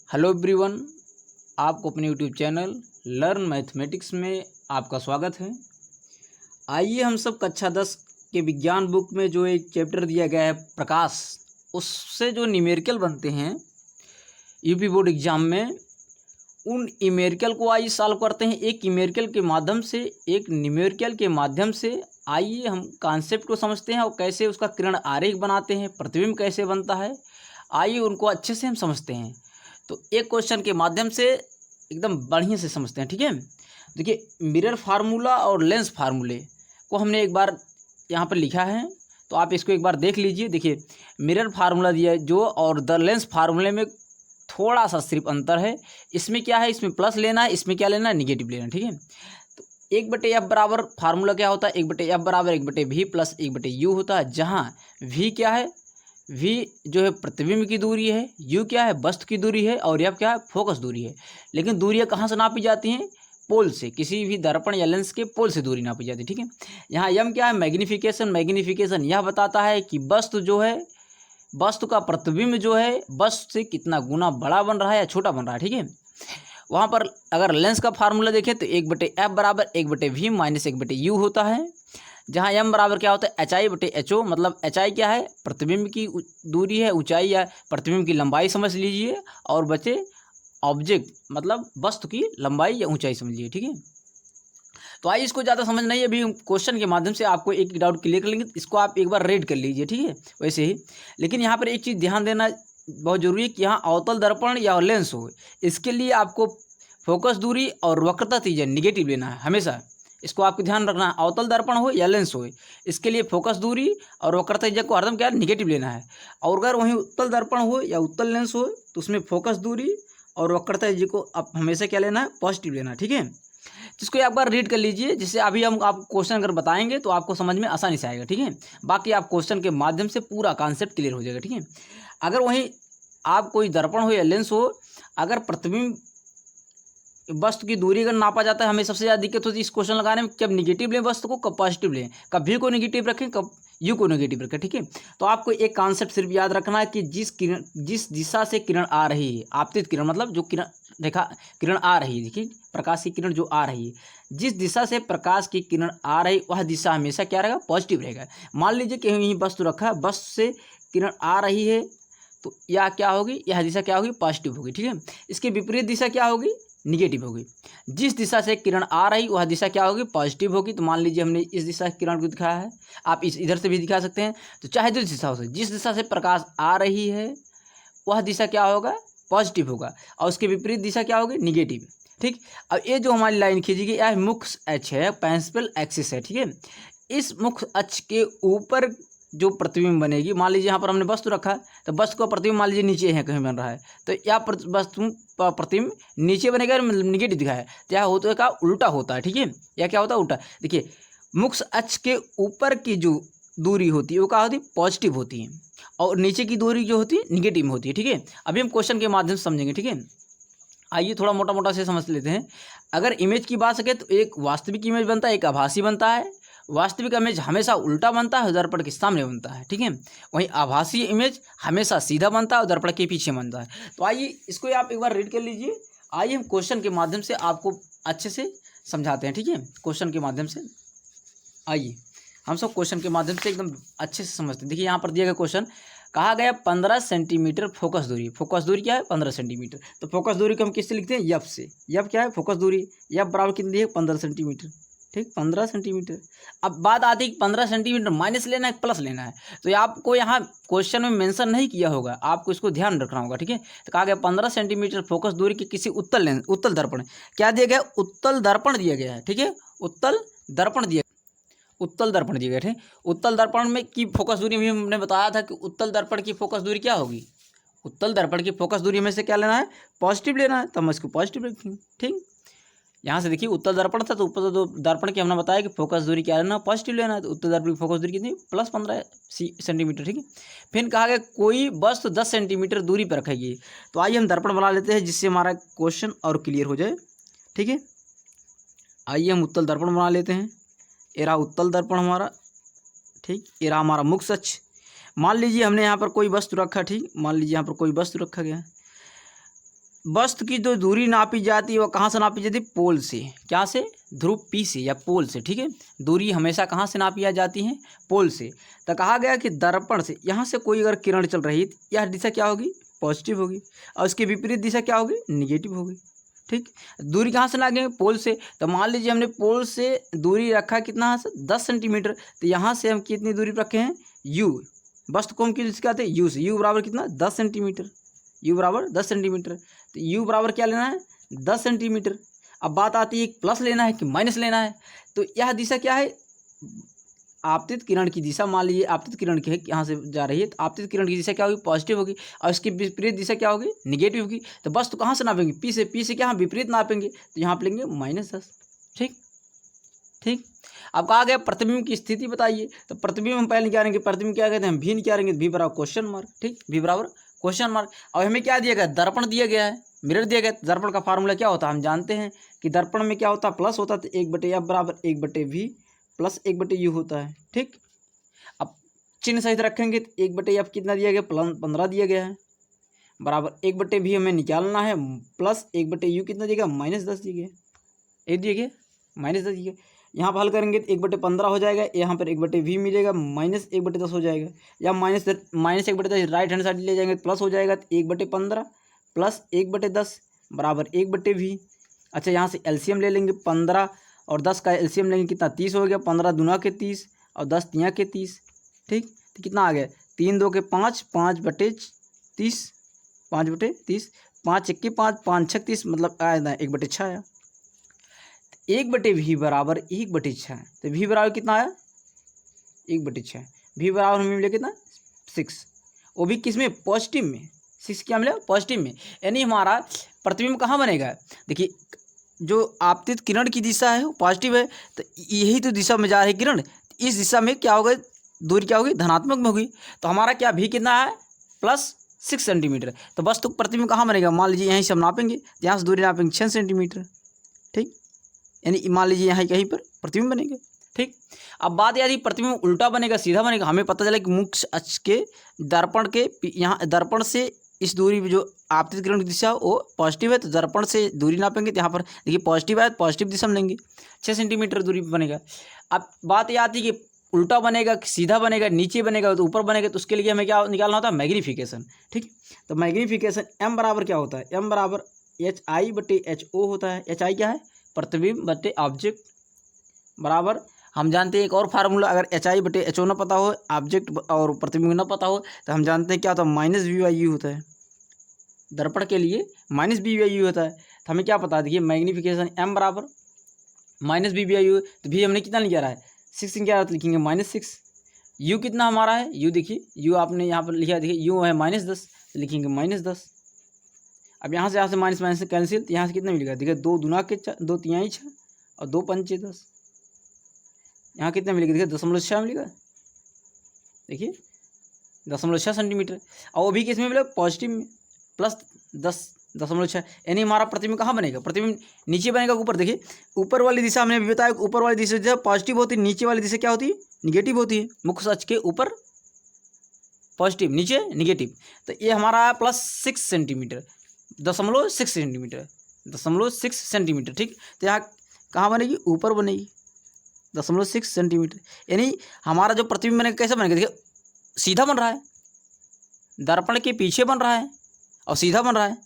Hello everyone, आपको अपने YouTube channel learn mathematics में आपका स्वागत है। आइए हम सब कक्षा 10 के विज्ञान बुक में जो एक चैप्टर दिया गया है प्रकाश, उससे जो न्यूमेरिकल बनते हैं यूपी बोर्ड एग्जाम में, उन न्यूमेरिकल को आइए सॉल्व करते हैं एक न्यूमेरिकल के माध्यम से। आइए हम कॉन्सेप्ट को समझते हैं और कैसे उसका किरण आरेख बनाते हैं, प्रतिबिंब कैसे बनता है, आइए उनको अच्छे से हम समझते हैं। तो एक क्वेश्चन के माध्यम से एकदम बढ़िया से समझते हैं, ठीक है। देखिए, मिरर फार्मूला और लेंस फार्मूले को हमने एक बार यहाँ पर लिखा है, तो आप इसको एक बार देख लीजिए। देखिए, मिरर फार्मूला दिया है जो, और द लेंस फार्मूले में थोड़ा सा सिर्फ अंतर है। इसमें क्या है, इसमें प्लस लेना है, इसमें क्या लेना है, निगेटिव लेना है, ठीक है। तो 1/f बराबर फार्मूला क्या होता है, 1/f बराबर 1/v प्लस 1/u होता है, जहाँ v क्या है, v जो है प्रतिबिंब की दूरी है, u क्या है वस्तु की दूरी है, और f क्या है फोकस दूरी है। लेकिन दूरियां कहाँ से नापी जाती हैं, पोल से, किसी भी दर्पण या लेंस के पोल से दूरी नापी जाती है, ठीक है। यहाँ m क्या है, मैग्नीफिकेशन यह बताता है कि वस्तु जो है, वस्तु का प्रतिबिंब जो है वस्तु से कितना गुना बड़ा बन रहा है या छोटा बन रहा है, ठीक है। वहाँ पर अगर लेंस का फार्मूला देखें तो 1/f बराबर 1/v माइनस 1/u होता है, जहाँ m बराबर क्या होता है, HI/HO, मतलब HI क्या है, प्रतिबिंब की दूरी है, ऊंचाई या प्रतिबिंब की लंबाई समझ लीजिए, और बचे ऑब्जेक्ट मतलब वस्तु की लंबाई या ऊंचाई समझ लीजिए, ठीक है। तो आइए इसको ज़्यादा समझ नहीं है, अभी हम क्वेश्चन के माध्यम से आपको एक डाउट क्लियर कर लेंगे, इसको आप एक बार रीड कर लीजिए, ठीक है वैसे ही। लेकिन यहाँ पर एक चीज़ ध्यान देना बहुत जरूरी है कि यहाँ अवतल दर्पण या लेंस हो, इसके लिए आपको फोकस दूरी और वक्रता त्रिज्या निगेटिव लेना है हमेशा। इसको आपको ध्यान रखना है, अवतल दर्पण हो या लेंस हो, इसके लिए फोकस दूरी और वक्रता त्रिज्या को हरदम क्या निगेटिव लेना है। और अगर वहीं उत्तल दर्पण हो या उत्तल लेंस हो तो उसमें फोकस दूरी और वक्रता त्रिज्या को आप हमेशा क्या लेना है, पॉजिटिव लेना है, ठीक है। जिसको एक बार रीड कर लीजिए, जिससे अभी हम आपको क्वेश्चन अगर बताएंगे तो आपको समझ में आसानी से आएगा, ठीक है। बाकी आप क्वेश्चन के माध्यम से पूरा कॉन्सेप्ट क्लियर हो जाएगा, ठीक है। अगर वहीं आप कोई दर्पण हो या लेंस हो, अगर प्रतिबिंब वस्तु की दूरी अगर नापा जाता है, हमें सबसे ज़्यादा दिक्कत होती है इस क्वेश्चन लगाने में, कब निगेटिव लें वस्तु को, कब पॉजिटिव लें, कब v को निगेटिव रखें, कब u को निगेटिव रखें, ठीक है। तो आपको एक कॉन्सेप्ट सिर्फ याद रखना है कि जिस दिशा से किरण आ रही है, आपतित किरण मतलब जो किरण आ रही है, देखिए प्रकाश की किरण जो आ रही है, जिस दिशा से प्रकाश की किरण आ रही वह दिशा हमेशा क्या रहेगा, पॉजिटिव रहेगा। मान लीजिए कि यही वस्तु रखा है, वस्तु से किरण आ रही है तो यह क्या होगी, यह दिशा क्या होगी, पॉजिटिव होगी, ठीक है। इसके विपरीत दिशा क्या होगी, निगेटिव होगी। जिस दिशा से किरण आ रही वह दिशा क्या होगी, पॉजिटिव होगी। तो मान लीजिए हमने इस दिशा से किरण को दिखाया है, आप इधर से भी दिखा सकते हैं। तो चाहे जो दिशा हो, जिस दिशा से प्रकाश आ रही है वह दिशा क्या होगा, पॉजिटिव होगा, और उसके विपरीत दिशा क्या होगी, निगेटिव, ठीक। अब ये जो हमारी लाइन खींची गई, यह मुख्य अक्ष है, प्रिंसिपल एक्सिस है, ठीक है। इस मुख्य अक्ष के ऊपर जो प्रतिबिंब बनेगी, मान लीजिए यहाँ पर हमने वस्तु रखा है, तो वस्तु का प्रतिबिंब मान लीजिए नीचे है कहीं बन रहा है, तो यह वस्तु प्रतिबिंब नीचे बनेगा, मतलब निगेटिव दिखा है, तो यह होता है का उल्टा होता है, ठीक है। यह क्या होता है, उल्टा। देखिए, मुख्य अक्ष के ऊपर की जो दूरी होती है वो क्या होती है, पॉजिटिव होती है, और नीचे की दूरी जो होती है निगेटिव होती है, ठीक है। अभी हम क्वेश्चन के माध्यम से समझेंगे, ठीक है। आइए थोड़ा मोटा मोटा से समझ लेते हैं। अगर इमेज की बात सके तो एक वास्तविक इमेज बनता है, एक आभासी बनता है। वास्तविक इमेज हमेशा उल्टा बनता है, दर्पण के सामने बनता है, ठीक है। वहीं आभासी इमेज हमेशा सीधा बनता है और दर्पण के पीछे बनता है। तो आइए इसको आप एक बार रीड कर लीजिए। आइए हम क्वेश्चन के माध्यम से आपको अच्छे से समझाते हैं, ठीक है। क्वेश्चन के माध्यम से आइए हम सब क्वेश्चन के माध्यम से एकदम अच्छे से समझते हैं। देखिए, यहाँ पर दिया गया क्वेश्चन, कहा गया 15 सेंटीमीटर फोकस दूरी। फोकस दूरी क्या है, 15 सेंटीमीटर। तो फोकस दूरी को हम किससे लिखते हैं, यफ से। यफ क्या है, फोकस दूरी। यफ बराबर कितनी है, 15 सेंटीमीटर, ठीक, 15 सेंटीमीटर। अब बात आती है कि 15 सेंटीमीटर माइनस लेना है प्लस लेना है, तो आपको यहाँ क्वेश्चन में मेंशन नहीं किया होगा, आपको इसको ध्यान रखना होगा, ठीक है। तो कहा गया 15 सेंटीमीटर फोकस दूरी की किसी उत्तल दर्पण, क्या दिया गया, उत्तल दर्पण दिया गया है, ठीक है। उत्तल दर्पण दिया थे। उत्तल दर्पण में की फोकस दूरी भी हमने बताया था कि उत्तल दर्पण की फोकस दूरी क्या होगी, उत्तल दर्पण की फोकस दूरी में से क्या लेना है, पॉजिटिव लेना है, तो हम इसको पॉजिटिव रखेंगे, ठीक। यहाँ से देखिए, उत्तल दर्पण था तो उत्तल दर्पण की हमने बताया कि फोकस दूरी क्या लेना, पॉजिटिव लेना है, तो उत्तल दर्पण की फोकस दूरी कितनी, +15 सेंटीमीटर, ठीक है। फिर कहा गया कोई वस्तु 10 सेंटीमीटर दूरी पर रखेगी। तो आइए हम दर्पण बना लेते हैं जिससे हमारा क्वेश्चन और क्लियर हो जाए, ठीक है। आइए हम उत्तल दर्पण बना लेते हैं। ये रहा उत्तल दर्पण हमारा, ठीक। ये रहा हमारा मुख्य अक्ष। मान लीजिए हमने यहाँ पर कोई वस्तु रखा, ठीक। मान लीजिए यहाँ पर कोई वस्तु रखा गया, वस्तु की जो दूरी नापी जाती है वो कहाँ से नापी जाती है? पोल से। क्या से? ध्रुव P से या पोल से, ठीक है। दूरी हमेशा कहाँ से नापी जाती है? पोल से। तो कहा गया कि दर्पण से यहाँ से कोई अगर किरण चल रही है तो यह दिशा क्या होगी? पॉजिटिव होगी, और उसकी विपरीत दिशा क्या होगी? निगेटिव होगी, ठीक। दूरी कहाँ से लागेंगे? पोल से। तो मान लीजिए हमने पोल से दूरी रखा कितना से 10 सेंटीमीटर, तो यहाँ से हम कितनी दूरी पर रखे हैं? U। वस्तु को हम किस कहते हैं? U से। U बराबर कितना? 10 सेंटीमीटर। U बराबर 10 सेंटीमीटर। तो U बराबर क्या लेना है? 10 सेंटीमीटर। अब बात आती है प्लस लेना है कि माइनस लेना है। तो यह दिशा क्या है? आपतित किरण की दिशा। मान लीजिए आपतित किरण की है, यहाँ से जा रही है, तो आपतित किरण की दिशा क्या होगी? पॉजिटिव होगी, और इसकी विपरीत दिशा क्या होगी? निगेटिव होगी। तो बस तो कहाँ से नापेंगे? P से। P से क्या हम विपरीत नापेंगे, तो यहाँ पे लेंगे -10, ठीक ठीक। अब कहा गया प्रतिबिंब की स्थिति बताइए। तो प्रतिबिंब हम पहले निकालेंगे, प्रतिबिंब क्या कहते हैं? हम भी निकालेंगे, भी बराबर क्वेश्चन मार्क, ठीक। भी बराबर क्वेश्चन मार्क। और हमें क्या दिया गया? दर्पण दिया गया है, मिरर दिया गया है। दर्पण का फार्मूला क्या होता है? हम जानते हैं कि दर्पण में क्या होता है? प्लस होता है, तो 1/f बराबर 1/v प्लस 1/u होता है, ठीक। अब चिन्ह सहित रखेंगे तो 1/f कितना दिया गया? 15 दिया गया है, बराबर 1/v हमें निकालना है, प्लस 1/u कितना दिया गया? -10 दिया गया। एक दिया गया -10 दिया गया। यहाँ पर हल करेंगे तो 1/15 हो जाएगा, यहाँ पर 1/v मिलेगा, -1/10 हो जाएगा, या -1/10 राइट हैंड साइड ले जाएंगे तो प्लस हो जाएगा, तो 1/15 प्लस 1/10 बराबर 1/v। अच्छा, यहाँ से एलसीएम ले लेंगे, 15 और 10 का एलसीएम लेंगे, कितना? 30 हो गया। 15 दूना के 30 और 10 तिया के 30, ठीक। तो कितना आ गया? 3 2 के 5, 5/30, 5/30, 5 1 के 5, 5 6 30, मतलब आया ना 1/6 आया। 1/v बराबर 1/6। तो v बराबर कितना आया? 1/6। v बराबर हमें मिले कितना? 6। वो भी किस में? पॉजिटिव में। 6 क्या मिला? पॉजिटिव में। यानी हमारा प्रतिबिंब कहाँ बनेगा? देखिए, जो आपतित किरण की दिशा है वो पॉजिटिव है, तो यही तो दिशा में जा रही किरण, इस दिशा में क्या होगा? दूरी क्या होगी? धनात्मक में होगी। तो हमारा क्या भी कितना है? +6 सेंटीमीटर। तो बस तो प्रतिबिंब कहाँ बनेगा? मान लीजिए यहीं से हम नापेंगे, यहाँ से दूरी नापेंगे 6 सेंटीमीटर, ठीक। यानी मान लीजिए यहाँ कहीं पर प्रतिबिंब बनेगा, ठीक। अब बात यदि प्रतिबिंब उल्टा बनेगा, सीधा बनेगा, हमें पता चला कि मुख्य अक्ष के दर्पण के यहाँ दर्पण से इस दूरी में जो आपतित किरण की दिशा वो पॉजिटिव है, तो दर्पण से दूरी नापेंगे, तो यहाँ पर देखिए पॉजिटिव है, पॉजिटिव दिशा में लेंगे, 6 सेंटीमीटर दूरी पर बनेगा। अब बात यह आती है कि उल्टा बनेगा, सीधा बनेगा, नीचे बनेगा, तो ऊपर बनेगा, तो उसके लिए हमें क्या निकालना होता है? मैग्नीफिकेशन, ठीक। तो मैग्नीफिकेशन m बराबर क्या होता है? m बराबर HI/HO होता है। HI क्या है? प्रतिबिंब बटे ऑब्जेक्ट, बराबर हम जानते हैं एक और फार्मूला, अगर HI/HO ना पता हो, ऑब्जेक्ट और प्रतिबिंब ना पता हो, तो हम जानते हैं क्या होता है? -v/u होता है। दर्पण के लिए -v/u होता है। तो हमें क्या पता? देखिए मैग्नीफिकेशन m बराबर -v/u, तो भी हमने कितना निकाला है? 6 निकाला, तो लिखेंगे -6। u कितना हमारा है? u देखिए, u आपने यहाँ पर लिखा, देखिए u है -10, तो लिखेंगे -10। अब यहाँ से माइनस से कैंसिल, तो यहाँ से कितना मिलेगा? देखिए 2 दूना के 2 तिहाई 6 और 2 पंचे 10, यहाँ कितना मिलेगा? देखिए 0.6 मिलेगा, देखिए 0.6 सेंटीमीटर। और वो भी किस में मिलेगा? पॉजिटिव में, +10.6। यानी हमारा प्रतिबिंब कहाँ बनेगा? प्रतिबिंब नीचे बनेगा, ऊपर। देखिए ऊपर वाली दिशा हमने भी बताया, ऊपर वाली दिशा जो पॉजिटिव होती है, नीचे वाली दिशा क्या होती है? निगेटिव होती है। मुख्य अक्ष के ऊपर पॉजिटिव, नीचे निगेटिव। तो ये हमारा +6 सेंटीमीटर, 0.6 सेंटीमीटर, 0.6 सेंटीमीटर, ठीक। तो यहाँ कहाँ बनेगी? ऊपर बनेगी, 0.6 सेंटीमीटर। यानी हमारा जो प्रतिबिंब बनेगा कैसा बनेगा? देखिए सीधा बन रहा है, दर्पण के पीछे बन रहा है और सीधा बन रहा है।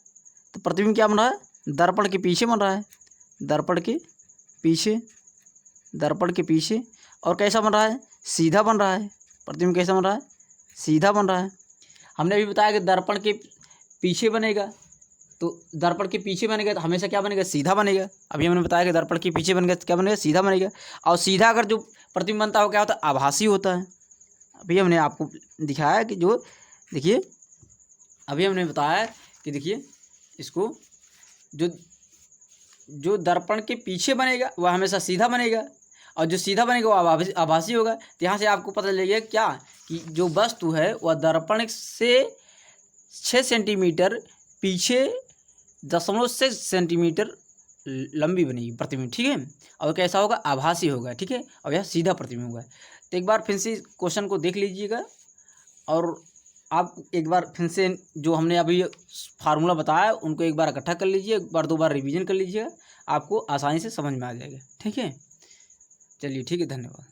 तो प्रतिबिंब क्या बन रहा है? दर्पण के पीछे बन रहा है, दर्पण के पीछे, दर्पण के पीछे। और कैसा बन रहा है? सीधा बन रहा है। प्रतिबिंब कैसा बन रहा है? सीधा बन रहा है। हमने अभी बताया कि दर्पण के पीछे बनेगा, तो दर्पण के पीछे बनेगा तो हमेशा क्या बनेगा? सीधा बनेगा। अभी हमने बताया कि दर्पण के पीछे बनेगा तो क्या बनेगा? सीधा बनेगा। और सीधा अगर जो प्रतिबिंब बनता है वो क्या होता है? आभासी होता है। अभी हमने आपको दिखाया कि जो देखिए, अभी हमने बताया कि देखिए इसको, जो दर्पण के पीछे बनेगा वह हमेशा सीधा बनेगा, और जो सीधा बनेगा वो आभासी होगा। तो यहाँ से आपको पता चलेगा क्या कि जो वस्तु है वह दर्पण से 6 सेंटीमीटर पीछे 0.6 सेंटीमीटर लंबी बनेगी प्रतिबिंब, ठीक है। और कैसा होगा? आभासी होगा, ठीक है। और यह सीधा प्रतिबिंब होगा। तो एक बार फिर से क्वेश्चन को देख लीजिएगा और आप एक बार फिर से जो हमने अभी फार्मूला बताया उनको एक बार इकट्ठा कर लीजिए, एक बार 2 बार रिवीजन कर लीजिएगा, आपको आसानी से समझ में आ जाएगा। ठीक है, चलिए ठीक है, धन्यवाद।